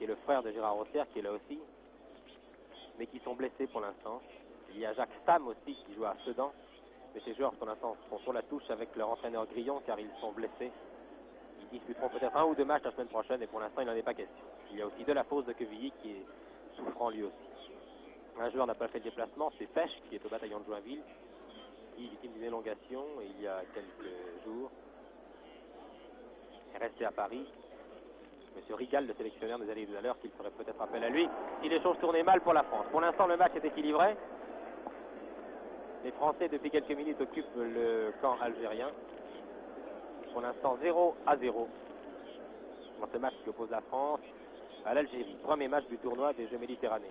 est le frère de Gérard Rossière, qui est là aussi, mais qui sont blessés pour l'instant. Il y a Jacques Stam aussi, qui joue à Sedan, mais ces joueurs pour l'instant sont sur la touche avec leur entraîneur Grillon, car ils sont blessés. Ils disputeront peut-être 1 ou 2 matchs la semaine prochaine, et pour l'instant il n'en est pas question. Il y a aussi Delafosse de Quevilly qui est souffrant lui aussi. Un joueur n'a pas fait le déplacement, c'est Pêche, qui est au bataillon de Joinville. Il est victime d'une élongation il y a quelques jours. Il est resté à Paris. Monsieur Rigal, le sélectionneur, nous a dit tout à l'heure qu'il ferait peut-être appel à lui si les choses tournaient mal pour la France. Pour l'instant, le match est équilibré. Les Français, depuis quelques minutes, occupent le camp algérien. Pour l'instant, 0-0 dans ce match qui oppose la France à l'Algérie. Premier match du tournoi des Jeux méditerranéens.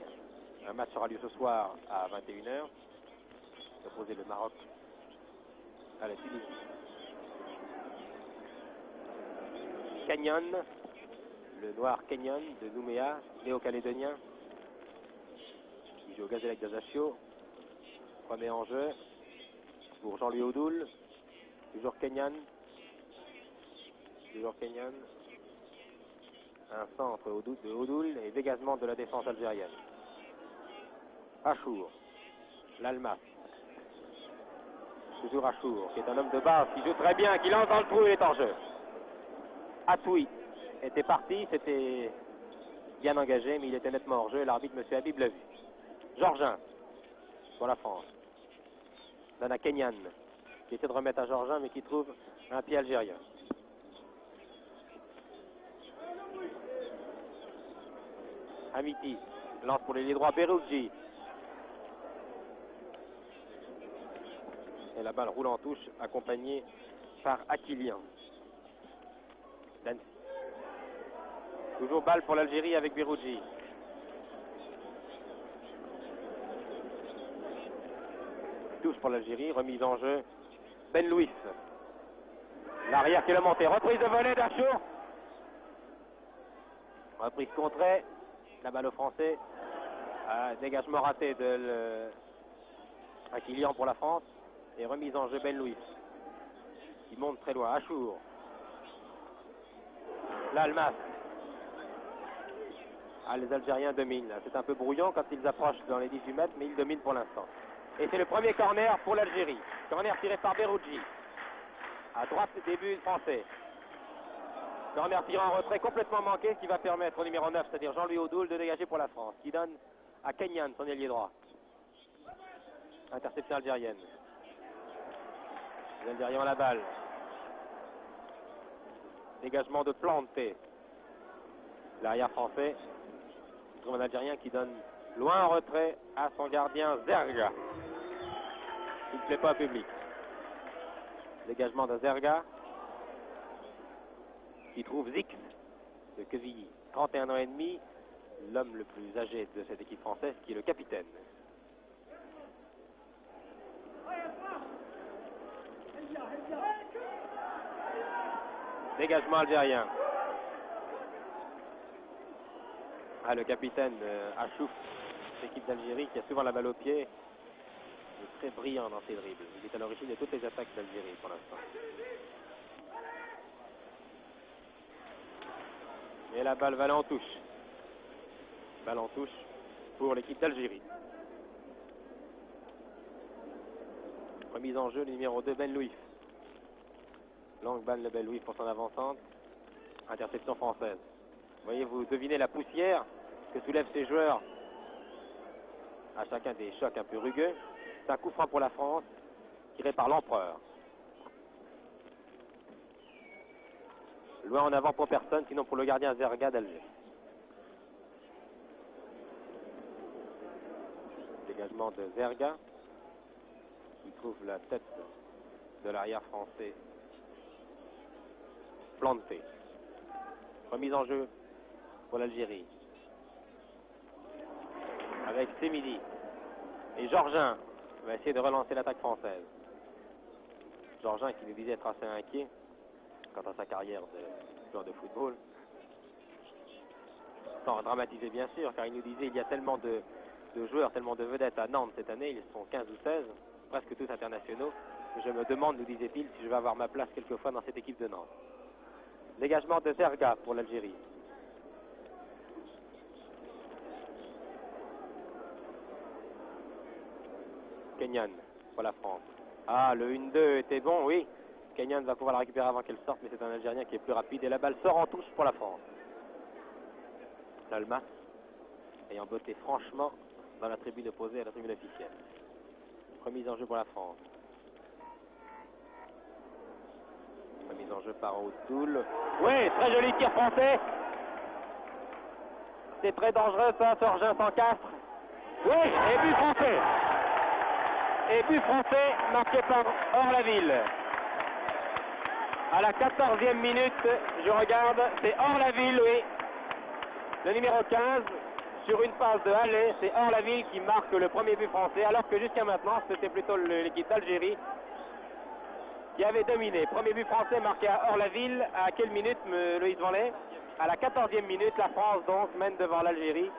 Un match aura lieu ce soir à 21h. Opposer le Maroc à la Tunisie. Canyon, le noir Canyon de Nouméa, néo-calédonien, qui joue au Gazélec d'Ajaccio. Premier enjeu pour Jean-Louis Oudoul. Toujours Canyon. Toujours Canyon. Un centre de Oudoul et dégagement de la défense algérienne. Achour, l'Almas. Toujours Achour, qui est un homme de base, qui joue très bien, qui lance dans le trou et est en jeu. Atoui était parti, c'était bien engagé, mais il était nettement hors jeu. L'arbitre, M. Habib, l'a vu. Georgin, pour la France. Dana Kenyan, qui essaie de remettre à Georgin, mais qui trouve un pied algérien. Amiti lance pour l'ailier droit Beroudji. Et la balle roule en touche, accompagnée par Akilian. Toujours balle pour l'Algérie avec Beroudji. Touche pour l'Algérie, remise en jeu. Ben Louis. L'arrière qui est le monté. Reprise de volée d'Achour. Reprise contrée. La balle au Français. Dégagement raté de Akilian pour la France. Et remise en jeu Ben Louis. Il monte très loin. Achour. L'Almas. Les Algériens dominent. C'est un peu brouillon quand ils approchent dans les 18 mètres, mais ils dominent pour l'instant. Et c'est le premier corner pour l'Algérie. Corner tiré par Beroudji. À droite, début français. Corner tiré en retrait complètement manqué, ce qui va permettre au numéro 9, c'est-à-dire Jean-Louis Oudoul, de dégager pour la France. Qui donne à Kenyan, son ailier droit. Interception algérienne. Les Algériens ont la balle. Dégagement de Planté. L'arrière français. Il trouve un Algérien qui donne loin en retrait à son gardien Zerga. Il ne plaît pas au public. Dégagement de Zerga. Qui trouve Zix de Quevilly. 31 ans et demi. L'homme le plus âgé de cette équipe française qui est le capitaine. Dégagement algérien. Le capitaine Achouf, l'équipe d'Algérie, qui a souvent la balle au pied, est très brillant dans ses dribbles. Il est à l'origine de toutes les attaques d'Algérie pour l'instant. Et la balle va aller en touche. Balle en touche pour l'équipe d'Algérie. Remise en jeu, le numéro 2, Ben Louis. Longue balle de Ben Louis pour son avancante. Interception française. Vous voyez, vous devinez la poussière que soulèvent ces joueurs à chacun des chocs un peu rugueux. C'est un coup franc pour la France, tiré par l'Empereur. Loin en avant pour personne, sinon pour le gardien Zerga d'Alger. Dégagement de Zerga, qui trouve la tête de l'arrière français Planté. Remise en jeu pour l'Algérie. Avec Semidi. Et Georgin va essayer de relancer l'attaque française. Georgin qui nous disait être assez inquiet quant à sa carrière de joueur de football. Sans dramatiser bien sûr, car il nous disait il y a tellement de joueurs, tellement de vedettes à Nantes cette année, ils sont 15 ou 16, presque tous internationaux. Je me demande, nous disait-il, si je vais avoir ma place quelquefois dans cette équipe de Nantes. Dégagement de Zerga pour l'Algérie. Kenyan pour la France. Ah, le 1-2 était bon, oui. Kenyan va pouvoir la récupérer avant qu'elle sorte, mais c'est un Algérien qui est plus rapide. Et la balle sort en touche pour la France. Lalmas ayant botté franchement dans la tribune opposée à la tribune officielle. Remise en jeu pour la France. Remise en jeu par O'Toole. Oui, très joli tir français. C'est très dangereux ça, Sorgin s'encastre. Oui, et but français. Et but français marqué par Orlaville. À la 14e minute, je regarde, c'est Orlaville, oui. Le numéro 15, sur une passe de Halley, c'est Orlaville qui marque le premier but français, alors que jusqu'à maintenant, c'était plutôt l'équipe d'Algérie qui avait dominé. Premier but français marqué à Orlaville. À quelle minute, Loïs Vanley? À la 14e minute, la France donc mène devant l'Algérie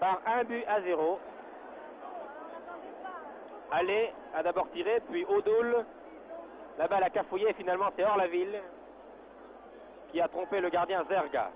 par 1-0. Halley a d'abord tiré, puis O'Toole. La balle a cafouillé, finalement c'est Orlaville qui a trompé le gardien Zerga.